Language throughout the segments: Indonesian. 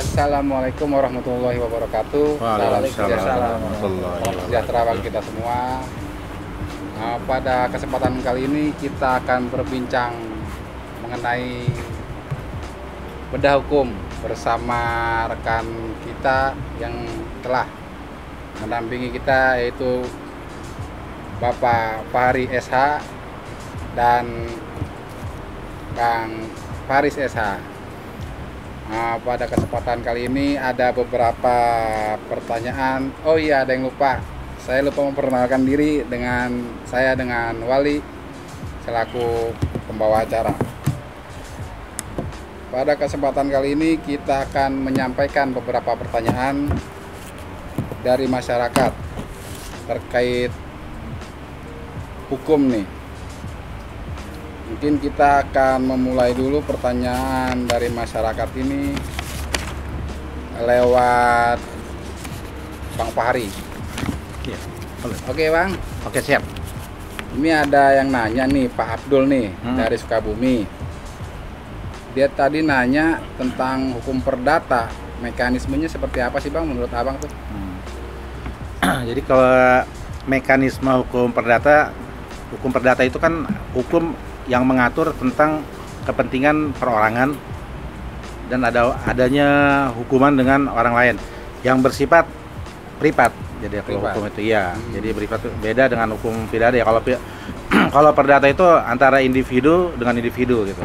Assalamualaikum warahmatullahi wabarakatuh. Waalaikumsalam Salam sejahtera bagi kita semua. Pada kesempatan kali ini kita akan berbincang mengenai bedah hukum bersama rekan kita yang telah mendampingi kita, yaitu Bapak Fahri SH dan Bang Faris SH. Pada kesempatan kali ini ada beberapa pertanyaan. Oh iya, ada yang lupa. Saya lupa memperkenalkan diri dengan Wali selaku pembawa acara. Pada kesempatan kali ini kita akan menyampaikan beberapa pertanyaan dari masyarakat terkait hukum nih. Mungkin kita akan memulai dulu pertanyaan dari masyarakat ini lewat Bang Fahri. Ya, Oke Bang. Oke, siap. Ini ada yang nanya nih, Pak Abdul nih dari Sukabumi. Dia tadi nanya tentang hukum perdata, mekanismenya seperti apa sih Bang menurut Abang tuh? Jadi kalau mekanisme hukum perdata itu kan hukum yang mengatur tentang kepentingan perorangan dan adanya hukuman dengan orang lain yang bersifat privat. Jadi kalau hukum itu ya, jadi bersifat beda dengan hukum pidana ya. Kalau perdata itu antara individu dengan individu gitu.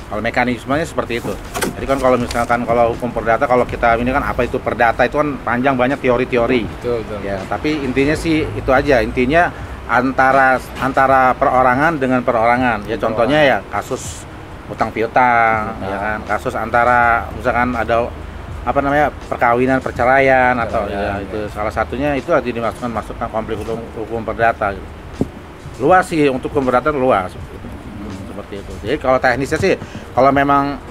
Kalau mekanismenya seperti itu. Jadi kan kalau misalkan kalau hukum perdata, kalau kita ini kan apa itu perdata, itu kan panjang, banyak teori-teori. Betul. Ya, tapi intinya sih itu aja. Intinya antara perorangan dengan perorangan. Ya contohnya ya kasus utang piutang, ya kan. Kasus antara misalkan ada perkawinan, perceraian atau ya itu salah satunya itu dimasukkan konflik hukum perdata gitu. Luas sih, untuk hukum perdata luas seperti itu. Jadi kalau teknisnya sih kalau memang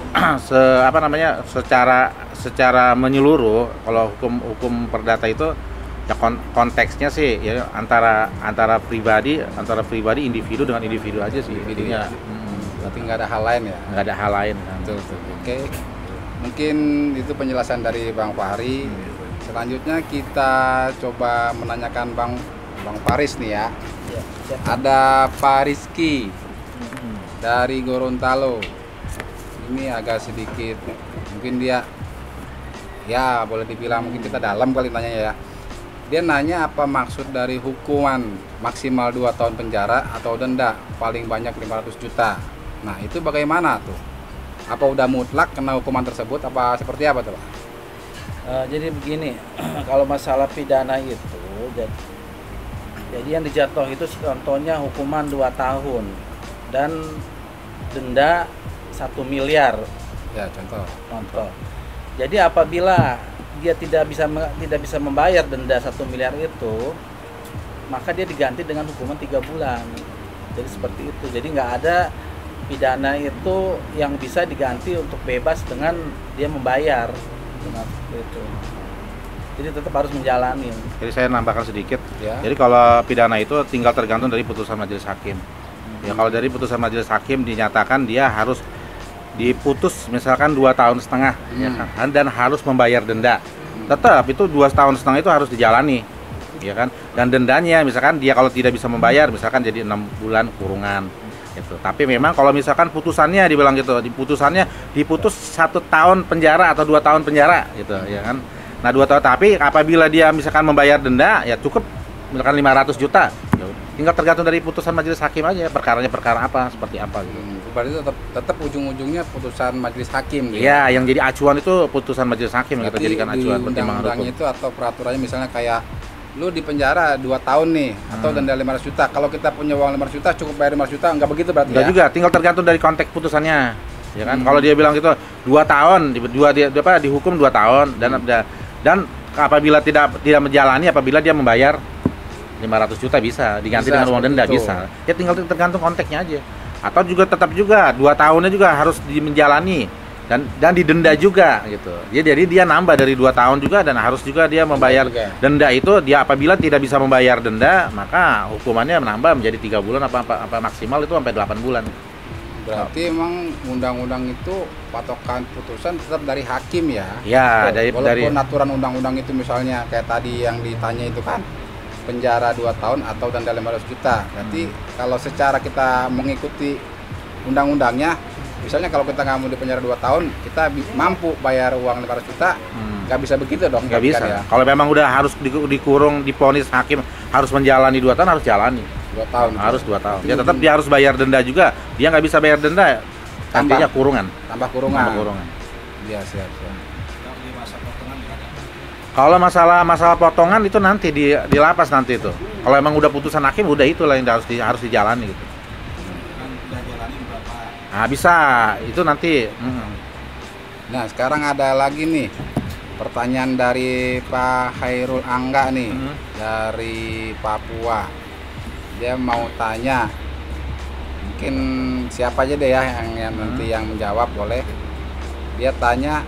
secara menyeluruh, kalau hukum perdata itu ya konteksnya sih ya antara pribadi individu dengan individu aja sih intinya. Berarti nggak ada hal lain ya? Nggak ada hal lain kan. Betul. Oke. Mungkin itu penjelasan dari Bang Fahri. Selanjutnya kita coba menanyakan Bang Faris nih ya. Ada Pak Rizky dari Gorontalo. Ini agak sedikit mungkin dia ya boleh dibilang mungkin kita dalam kali nanya ya. Dia nanya apa maksud dari hukuman maksimal 2 tahun penjara atau denda paling banyak 500 juta. Nah itu bagaimana tuh? Apa udah mutlak kena hukuman tersebut, apa seperti apa tuh Pak? Jadi begini, kalau masalah pidana itu jadi yang dijatuh itu contohnya hukuman 2 tahun dan denda 1 miliar. Ya contoh. Jadi apabila dia tidak bisa membayar denda 1 miliar itu, maka dia diganti dengan hukuman 3 bulan. Jadi seperti itu. Jadi nggak ada pidana itu yang bisa diganti untuk bebas dengan dia membayar. Itu. Jadi tetap harus menjalani. Jadi saya nambahkan sedikit. Ya. Jadi kalau pidana itu tinggal tergantung dari putusan majelis hakim. Ya kalau dari putusan majelis hakim dinyatakan dia harus diputus misalkan 2,5 tahun ya kan, dan harus membayar denda. Tetap itu 2,5 tahun itu harus dijalani, ya kan. Dan dendanya misalkan dia kalau tidak bisa membayar misalkan jadi 6 bulan kurungan. Gitu. Tapi memang kalau misalkan putusannya dibilang gitu, diputus 1 tahun penjara atau 2 tahun penjara gitu, ya kan. Nah 2 tahun, tapi apabila dia misalkan membayar denda ya cukup misalkan 500 juta. Ya, tinggal tergantung dari putusan majelis hakim aja, perkaranya perkara apa, seperti apa gitu. berarti tetap ujung-ujungnya putusan majelis hakim gitu. Iya, yang jadi acuan itu putusan majelis hakim yang kita jadikan acuan pertimbangan hukum. Itu atau peraturannya misalnya kayak lu di penjara 2 tahun nih atau denda 500 juta. Kalau kita punya uang 500 juta cukup bayar 500 juta, enggak begitu berarti Enggak ya? juga, tinggal tergantung dari konteks putusannya. Ya kan? Kalau dia bilang gitu 2 tahun, dihukum 2 tahun dan apabila tidak menjalani, apabila dia membayar 500 juta bisa diganti dengan uang denda itu. bisa. Ya tinggal tergantung konteksnya aja. Atau juga tetap juga 2 tahunnya juga harus menjalani dan didenda juga gitu. Jadi dia nambah dari 2 tahun juga dan harus juga dia membayar denda itu. Dia apabila tidak bisa membayar denda, maka hukumannya menambah menjadi 3 bulan apa maksimal itu sampai 8 bulan. Berarti emang undang-undang itu patokan putusan tetap dari hakim ya? Ya, walaupun aturan undang-undang itu misalnya kayak tadi yang ditanya itu kan penjara 2 tahun atau denda 500 juta. Berarti kalau secara kita mengikuti undang-undangnya, misalnya kalau kita nggak mau di penjara 2 tahun, kita mampu bayar uang 500 juta, nggak bisa begitu dong? Nggak bisa. Ya? Kalau memang udah harus dikurung, divonis hakim harus menjalani 2 tahun, harus jalani. 2 tahun. Harus 2 tahun. Ya tetap dia harus bayar denda juga. Dia nggak bisa bayar denda, artinya kurungan. Tambah kurungan. Iya, siap. Kalau masalah potongan itu nanti di lapas nanti itu. Kalau emang udah putusan hakim udah itulah yang harus dijalani gitu. Nah, bisa itu nanti. Nah, sekarang ada lagi nih pertanyaan dari Pak Hairul Angga nih dari Papua. Dia mau tanya, mungkin siapa aja deh ya yang nanti yang menjawab boleh. Dia tanya,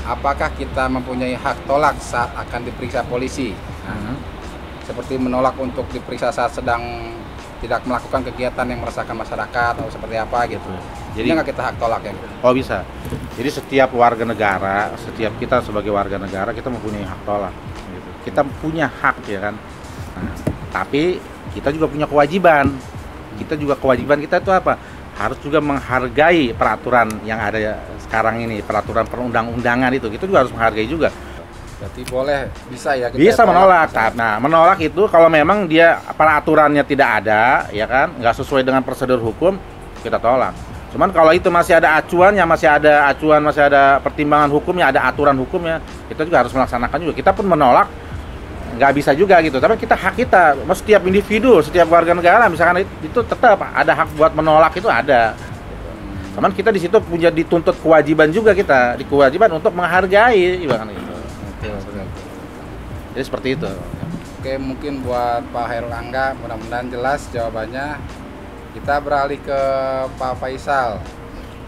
apakah kita mempunyai hak tolak saat akan diperiksa polisi? Seperti menolak untuk diperiksa saat sedang tidak melakukan kegiatan yang meresahkan masyarakat atau seperti apa gitu. Jadi nggak kita hak tolak ya? Oh bisa. Jadi setiap warga negara, setiap kita sebagai warga negara kita mempunyai hak tolak. Gitu. Kita punya hak ya kan. Nah, tapi kita juga punya kewajiban. Kewajiban kita itu apa? Harus juga menghargai peraturan yang ada sekarang ini, peraturan perundang-undangan itu. Kita juga harus menghargai juga. Berarti boleh, bisa ya? Bisa menolak. Nah, menolak itu kalau memang dia peraturannya tidak ada, ya kan, nggak sesuai dengan prosedur hukum, kita tolak. Cuman kalau itu masih ada acuannya, masih ada pertimbangan hukumnya, ada aturan hukumnya, kita juga harus melaksanakan juga. Kita pun menolak, nggak bisa juga gitu. Tapi kita hak kita, setiap individu, setiap warga negara, misalkan itu tetap ada hak buat menolak itu ada. Cuman kita di situ punya dituntut kewajiban juga kita, kewajiban untuk menghargai, ibaratnya gitu. Jadi seperti itu. Oke, mungkin buat Pak Hairul Angga mudah-mudahan jelas jawabannya. Kita beralih ke Pak Faisal.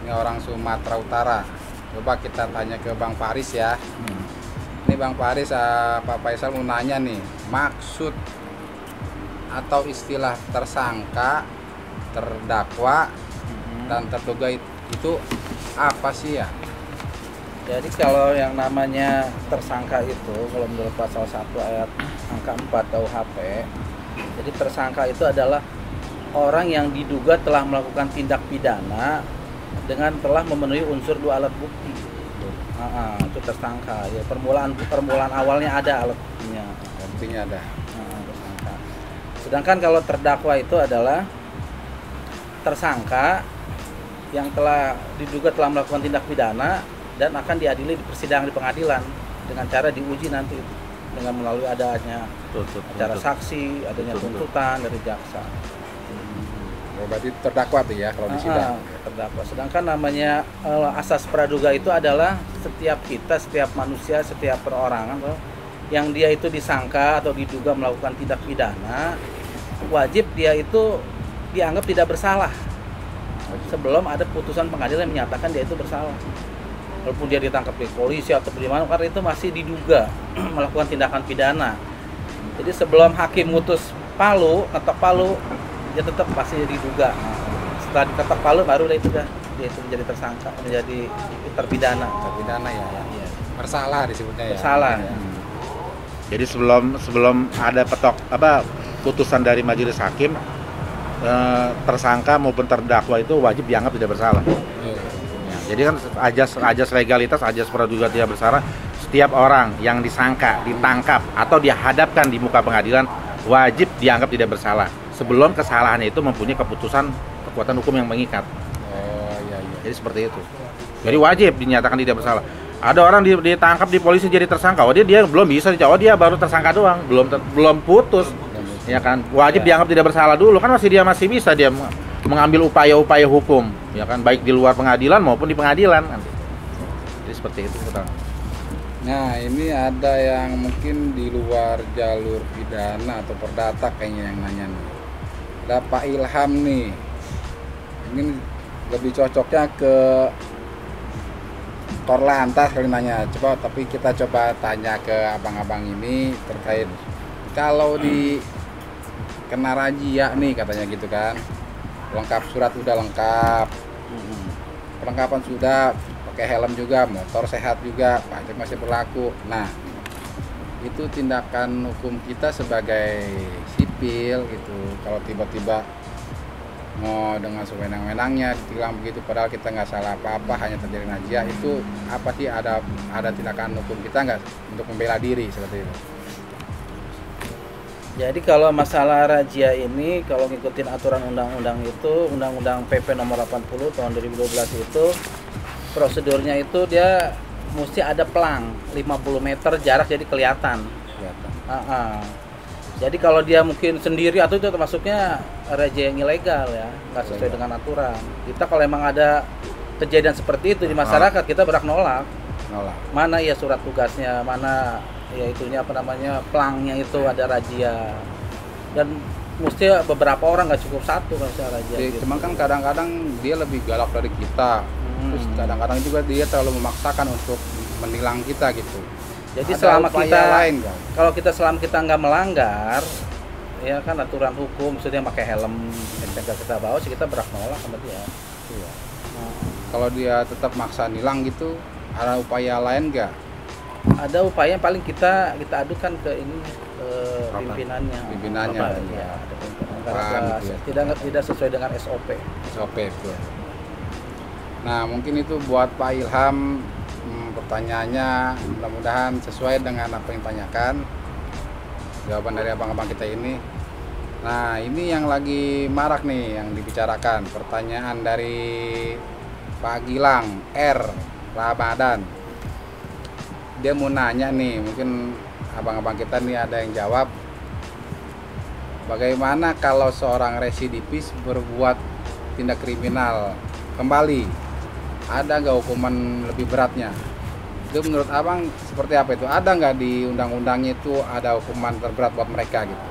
Ini orang Sumatera Utara. Coba kita tanya ke Bang Faris ya. Ini Bang Faris, Pak Faisal mau nanya nih, maksud atau istilah tersangka, terdakwa, dan terduga itu apa sih ya? Jadi kalau yang namanya tersangka itu, kalau menurut pasal 1 ayat angka 4 KUHP, jadi tersangka itu adalah orang yang diduga telah melakukan tindak pidana dengan telah memenuhi unsur 2 alat bukti. Itu tersangka. Ya, permulaan awalnya ada alat buktinya. Buktinya ada. Tersangka. Sedangkan kalau terdakwa itu adalah tersangka yang telah diduga telah melakukan tindak pidana dan akan diadili di persidangan di pengadilan dengan cara diuji nanti dengan melalui adanya acara saksi, adanya tuntutan dari jaksa. Berarti terdakwa tuh ya kalau di sidang. Terdakwa. Sedangkan namanya asas praduga itu adalah setiap kita, setiap manusia, setiap perorangan yang dia itu disangka atau diduga melakukan tindak pidana, wajib dia itu dianggap tidak bersalah sebelum ada putusan pengadilan yang menyatakan dia itu bersalah. Walaupun dia ditangkap di polisi atau di mana, karena itu masih diduga melakukan tindakan pidana. Jadi sebelum hakim mutus palu, ketok palu, dia tetap masih diduga. Setelah diketok palu baru dia itu menjadi tersangka, menjadi terpidana. Terpidana ya. Bersalah disebutnya ya. Bersalah. Ya. Jadi sebelum ada putusan dari majelis hakim, tersangka maupun terdakwa itu wajib dianggap tidak bersalah. Jadi kan ajas legalitas, ajas praduga tidak bersalah, setiap orang yang disangka, ditangkap atau dihadapkan di muka pengadilan wajib dianggap tidak bersalah sebelum kesalahannya itu mempunyai kekuatan hukum yang mengikat. Jadi seperti itu. Jadi wajib dinyatakan tidak bersalah. Ada orang ditangkap di polisi jadi tersangka, dia belum bisa dijawab, dia baru tersangka doang, belum putus. Ya kan, wajib dianggap tidak bersalah dulu, kan masih bisa dia mengambil upaya-upaya hukum, ya kan, baik di luar pengadilan maupun di pengadilan kan. Jadi seperti itu. Nah, ini ada yang mungkin di luar jalur pidana atau perdata kayaknya yang nanya nih. Ada Pak Ilham nih. Ini lebih cocoknya ke Korlantas kali nanya. Tapi kita coba tanya ke abang-abang ini terkait kalau di kena razia nih katanya gitu kan. Lengkap surat udah lengkap. Perlengkapan sudah, pakai helm juga, motor sehat juga, pajak masih berlaku. Nah, itu tindakan hukum kita sebagai sipil gitu. Kalau tiba-tiba mau dengan sewenang-wenangnya ditilang begitu, padahal kita nggak salah apa-apa, hanya terjadi razia, itu apa sih, ada tindakan hukum kita nggak untuk membela diri seperti itu? Jadi kalau masalah razia ini, kalau ngikutin aturan undang-undang itu, Undang-Undang PP nomor 80 tahun 2012 itu, prosedurnya itu dia mesti ada pelang 50 meter jarak, jadi kelihatan. Jadi kalau dia mungkin sendiri atau itu termasuknya razia yang ilegal ya, nggak sesuai dengan aturan. Kita kalau emang ada kejadian seperti itu di masyarakat, kita berhak nolak. Mana ya surat tugasnya, mana ya itunya apa namanya, pelangnya itu ada razia. Dan mesti beberapa orang, nggak cukup satu kalau misalnya razia. Gitu. Cuman kan kadang-kadang dia lebih galak dari kita. Terus kadang-kadang juga dia terlalu memaksakan untuk menilang kita gitu. Jadi ada selama kita lain, kan? Kalau selama kita nggak melanggar ya kan aturan hukum, maksudnya pakai helm, kita bawa sih, kita berhak nolak sama dia. Iya. Kalau dia tetap maksa nilang gitu, ada upaya lain nggak? Ada upaya yang paling kita adukan ke ini, ke pimpinannya. Ya. Karena tidak sesuai dengan SOP. Betul. Nah, mungkin itu buat Pak Ilham, pertanyaannya mudah-mudahan sesuai dengan apa yang ditanyakan, jawaban dari abang-abang kita ini. Nah, ini yang lagi marak nih yang dibicarakan, pertanyaan dari Pak Gilang R. Ramadan. Dia mau nanya nih, mungkin abang-abang kita nih ada yang jawab, bagaimana kalau seorang residivis berbuat tindak kriminal kembali, ada nggak hukuman lebih beratnya? Itu menurut abang seperti apa itu? Ada nggak di undang-undangnya itu ada hukuman terberat buat mereka gitu?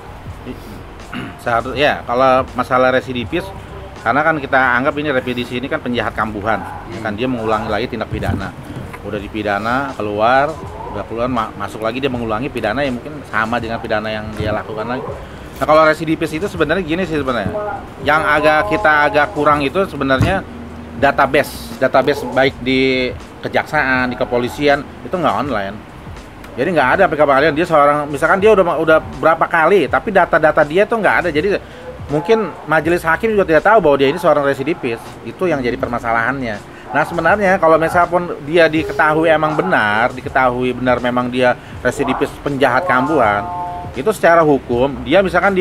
Ya, kalau masalah residivis, karena kan kita anggap ini repetisi ini kan penjahat kambuhan, kan dia mengulangi lagi tindak pidana. Udah dipidana, keluar masuk lagi, dia mengulangi pidana yang mungkin sama dengan pidana yang dia lakukan lagi. Nah, kalau residivis itu sebenarnya gini sih sebenarnya. Yang kita agak kurang itu sebenarnya database baik di kejaksaan, di kepolisian itu nggak online. Jadi nggak ada PKP dia seorang, misalkan dia udah berapa kali, tapi data-data dia tuh nggak ada. Jadi mungkin majelis hakim juga tidak tahu bahwa dia ini seorang residivis. Itu yang jadi permasalahannya. Nah, sebenarnya kalau misalnya pun dia diketahui benar memang dia residivis penjahat kambuhan, itu secara hukum dia misalkan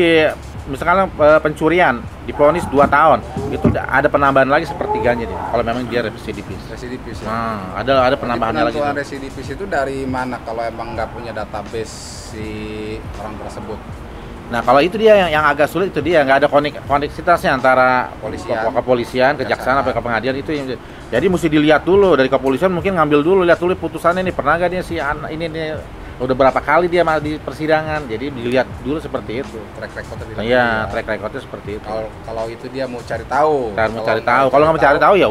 pencurian divonis 2 tahun, itu ada penambahan lagi sepertiganya dia kalau memang dia residivis ya. Nah, ada penambahannya lagi. Penentuan residivis itu dari mana kalau emang nggak punya database si orang tersebut? Nah, kalau itu dia yang agak sulit, itu dia nggak ada koneksitasnya antara kepolisian, kejaksaan, apa ke pengadilan itu yang jadi mesti dilihat dulu dari kepolisian, mungkin ngambil dulu, lihat dulu putusannya nih, pernah nggak dia si ini nih udah berapa kali dia di persidangan, jadi dilihat dulu seperti itu. Track recordnya. Iya, track recordnya seperti itu. Kalau itu dia mau cari tahu. Kalau nggak mau cari tahu ya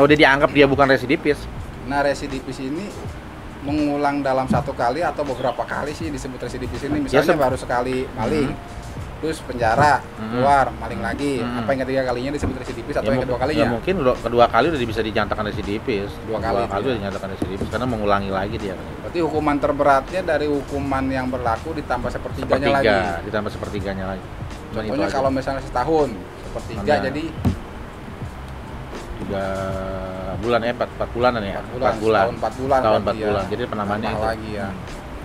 udah dianggap dia bukan residivis. Nah, residivis ini mengulang dalam 1 kali atau beberapa kali sih disebut residivis ini? Misalnya baru sekali maling, terus penjara, keluar maling lagi. Apa yang ketiga kalinya disebut residivis atau yang kedua kalinya? Ya mungkin kedua kali udah bisa dinyatakan residivis. Dua kali udah dinyatakan residivis karena mengulangi lagi dia. Berarti hukuman terberatnya dari hukuman yang berlaku ditambah sepertiganya lagi. Ditambah sepertiganya lagi. Contohnya kalau misalnya setahun, sepertiga jadi 3 bulan ya, 4 bulanan ya. 4 bulan. Tahun 4 bulan. Jadi penambahannya itu lagi ya.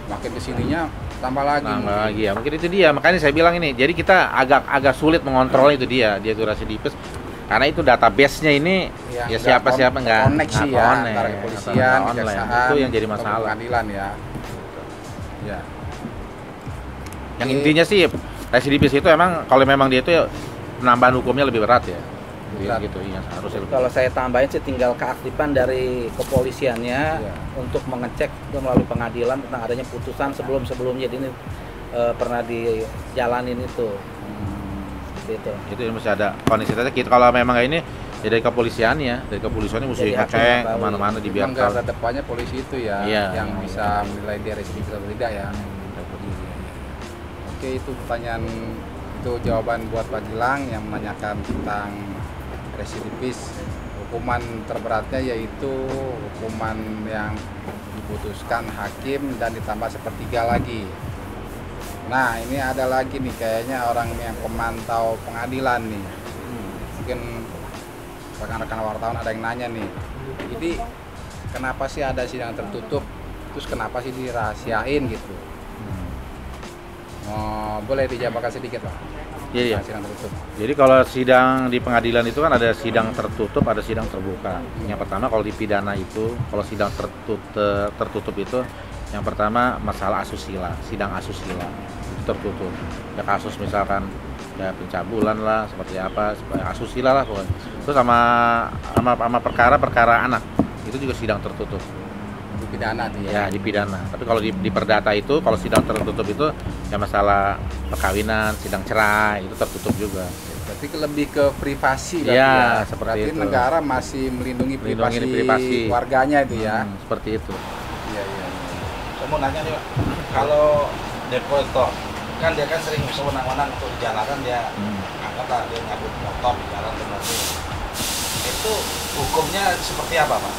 Makin kesininya tambah lagi ya. Mungkin itu dia. Makanya saya bilang ini. Jadi kita agak sulit mengontrol itu dia itu residivis. Karena itu database-nya ini ya siapa-siapa nggak koneksi ya antara kepolisian, kejaksaan, itu yang jadi masalah. Pengadilan ya. Ya. Yang intinya sih residivis itu emang kalau memang dia itu ya, penambahan hukumnya lebih berat ya. Gitu iya harusnya. Kalau saya tambahin sih tinggal keaktifan dari kepolisiannya untuk mengecek melalui pengadilan tentang adanya putusan sebelumnya. Jadi ini pernah dijalanin itu. Gitu. Itu yang mesti ada konektivitasnya. Kita kalau memang kayak ini ya dari kepolisiannya mesti ngecek kemana-mana dibiarkan. Garda depannya polisi itu ya, yang bisa menilai dia residivis atau tidak ya. Oke, itu pertanyaan, itu jawaban buat Pak Gilang yang menanyakan tentang residivis. Hukuman terberatnya yaitu hukuman yang diputuskan hakim dan ditambah sepertiga lagi. Nah, ini ada lagi nih kayaknya orang yang pemantau pengadilan nih. Mungkin rekan-rekan wartawan ada yang nanya nih. Jadi kenapa sih ada sidang tertutup? Terus kenapa sih dirahasiain gitu? Boleh dijabarkan sedikit, Pak? Iya. Sidang tertutup. Jadi kalau sidang di pengadilan itu kan ada sidang tertutup, ada sidang terbuka. Yang pertama kalau di pidana itu, kalau sidang tertutup itu, yang pertama masalah asusila, sidang asusila itu tertutup. Ya kasus misalkan ya pencabulan lah, seperti apa, asusila lah pokoknya. Terus sama perkara anak itu juga sidang tertutup. Di pidana tuh ya di pidana. Tapi kalau di perdata itu, kalau sidang tertutup itu ya masalah perkawinan, sidang cerai itu tertutup juga. Berarti lebih ke privasi ya, seperti berarti itu. Negara masih melindungi privasi warganya itu ya. Seperti itu. Iya. Saya mau nanya nih Pak, kalau debt collector kan dia kan sering sewenang-wenang untuk di jalanan dia angkatlah dia ngabut motor di jalan benar. Itu hukumnya seperti apa Pak?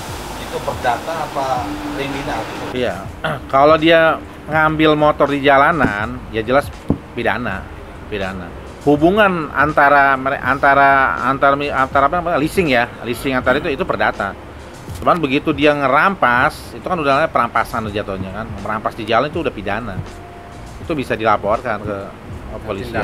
Itu perdata apa kriminal gitu? Iya, kalau dia ngambil motor di jalanan, ya jelas pidana. Hubungan antara apa leasing antara itu perdata. Cuman begitu dia ngerampas, itu kan udah perampasan jatuhnya kan, merampas di jalan itu udah pidana. Itu bisa dilaporkan ke polisi.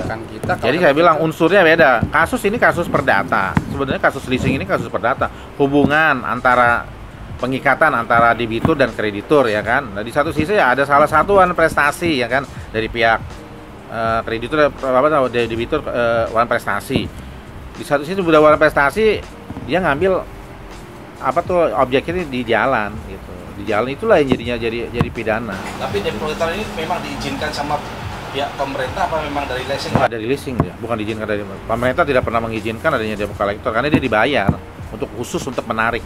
Jadi saya bilang unsurnya beda. Kasus ini kasus perdata. Sebenarnya kasus leasing ini kasus perdata. Hubungan antara pengikatan antara debitur dan kreditur ya kan. Nah, di satu sisi ya ada salah satuan prestasi ya kan dari pihak kreditur debitur wan prestasi. Di satu sisi udah wan prestasi dia ngambil apa tuh objeknya di jalan gitu. Di jalan itulah yang jadinya jadi pidana. Tapi debt collector ini memang diizinkan sama pihak pemerintah apa memang dari leasing? Dari leasing ya, bukan diizinkan dari pemerintah, tidak pernah mengizinkan adanya debt collector karena dia dibayar untuk khusus untuk menarik.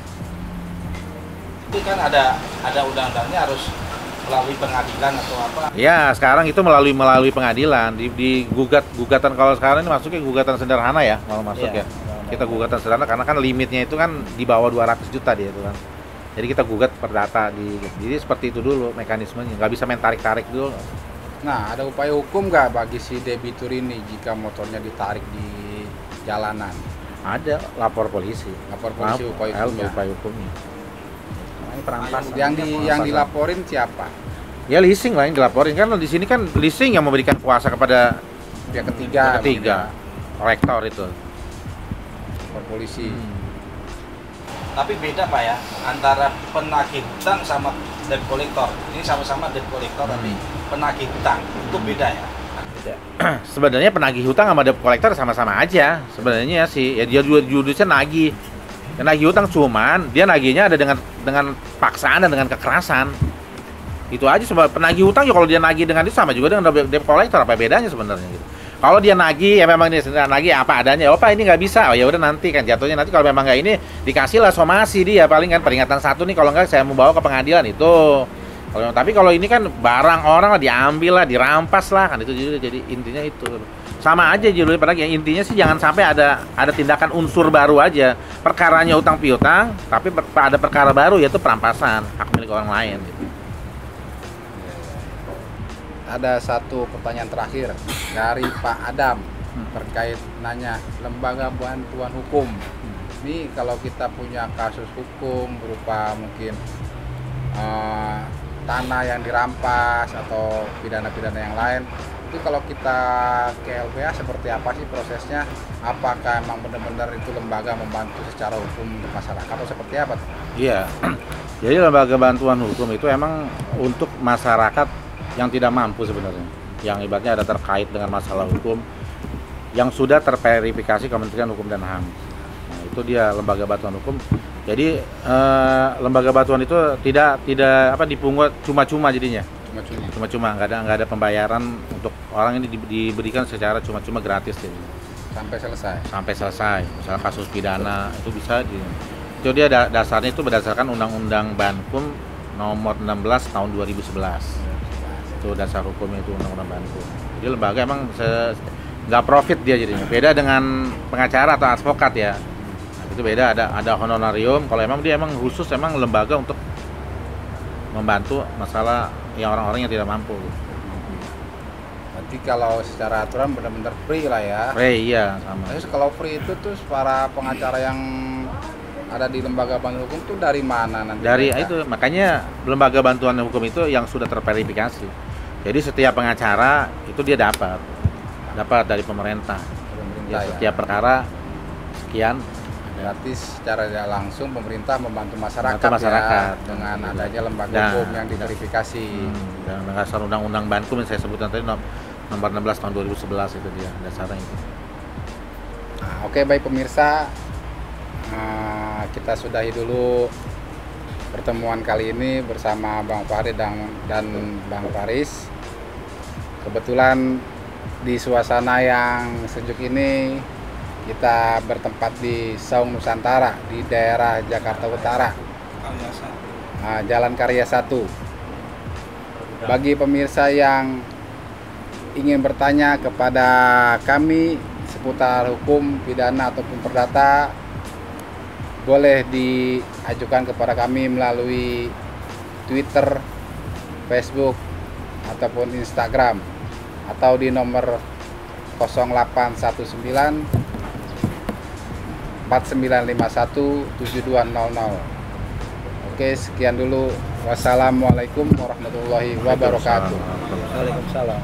Itu kan ada undang-undangnya harus melalui pengadilan atau apa? Ya sekarang itu melalui pengadilan di gugatan kalau sekarang ini masuknya gugatan sederhana ya mau masuk ya. Kita gugatan sederhana karena kan limitnya itu kan di bawah 200 juta dia itu kan. Jadi kita gugat perdata jadi seperti itu dulu mekanismenya, nggak bisa main tarik dulu. Nah, ada upaya hukum nggak bagi si debitur ini jika motornya ditarik di jalanan? Ada, lapor polisi. Upaya hukumnya. Perampasan. Yang dilaporin siapa? Ya leasing lah yang dilaporin kan di sini kan leasing yang memberikan kuasa kepada pihak ketiga. Rektor itu. Lapor polisi. Tapi beda Pak ya antara penagih hutang sama debt collector. Ini sama-sama debt collector tapi penagih hutang itu beda ya. Sebenarnya penagih hutang sama debt collector sama-sama aja. Sebenarnya sih ya dia judulnya nagih. Nagih hutang cuman dia nagihnya ada dengan paksaan dan dengan kekerasan. Itu aja sebab penagih hutang ya kalau dia nagih dengan itu sama juga dengan debt collector, apa bedanya sebenarnya gitu. Kalau dia nagih ya memang dia nagih apa adanya. Oh Pak ini nggak bisa. Oh ya udah nanti kan jatuhnya nanti kalau memang nggak ini dikasih lah somasi dia paling kan peringatan 1 nih kalau nggak saya mau bawa ke pengadilan itu. Tapi kalau ini kan barang orang lah diambil lah, dirampas lah kan itu jadi intinya itu. Sama aja judulnya padahal yang intinya sih jangan sampai ada tindakan unsur baru aja. Perkaranya utang piutang, tapi ada perkara baru yaitu perampasan hak milik orang lain gitu. Ada satu pertanyaan terakhir dari Pak Adam terkait nanya lembaga bantuan hukum. Ini kalau kita punya kasus hukum berupa mungkin tanah yang dirampas atau pidana-pidana yang lain, Itu kalau kita ke LBH seperti apa sih prosesnya? Apakah emang benar-benar itu lembaga membantu secara hukum untuk masyarakat atau seperti apa? Iya. Jadi lembaga bantuan hukum itu emang untuk masyarakat yang tidak mampu sebenarnya. Yang ibaratnya ada terkait dengan masalah hukum yang sudah terverifikasi Kementerian Hukum dan HAM. Nah, itu dia lembaga bantuan hukum. Jadi lembaga bantuan itu tidak dipungut cuma-cuma jadinya. Cuma-cuma nggak ada pembayaran untuk orang ini diberikan secara cuma-cuma gratis jadi. Sampai selesai. Misalnya kasus pidana itu bisa itu dia dasarnya itu berdasarkan Undang-Undang Bankum nomor 16 tahun 2011. Itu dasar hukumnya itu Undang-Undang Bankum. Jadi lembaga emang nggak profit dia jadinya. Beda dengan pengacara atau advokat ya. Nah, itu beda, ada honorarium. Kalau emang dia emang khusus emang lembaga untuk membantu masalah yang orang-orang yang tidak mampu. Berarti kalau secara aturan benar-benar free lah ya. Free, iya sama. Terus kalau free itu tuh para pengacara yang ada di lembaga bantuan hukum tuh dari mana nanti? Dari mereka? itu makanya lembaga bantuan hukum itu yang sudah terverifikasi. Jadi setiap pengacara itu dia dapat dari pemerintah. Ya, setiap perkara sekian. Berarti secara tidak langsung pemerintah membantu masyarakat, ya, dengan adanya lembaga hukum yang diverifikasi. Dan dasar Undang-Undang Bankum yang saya sebutkan tadi nomor 16 tahun 2011 itu dia dasarnya itu. Nah, oke, baik pemirsa, kita sudahi dulu pertemuan kali ini bersama Bang Fahri dan Bang Faris. Kebetulan di suasana yang sejuk ini kita bertempat di Saung Nusantara di daerah Jakarta Utara, Jalan Karya 1. Bagi pemirsa yang ingin bertanya kepada kami seputar hukum pidana ataupun perdata, boleh diajukan kepada kami melalui Twitter, Facebook, ataupun Instagram, atau di nomor 0819 4951 7200. Oke, sekian dulu. Wassalamualaikum warahmatullahi wabarakatuh. Waalaikumsalam.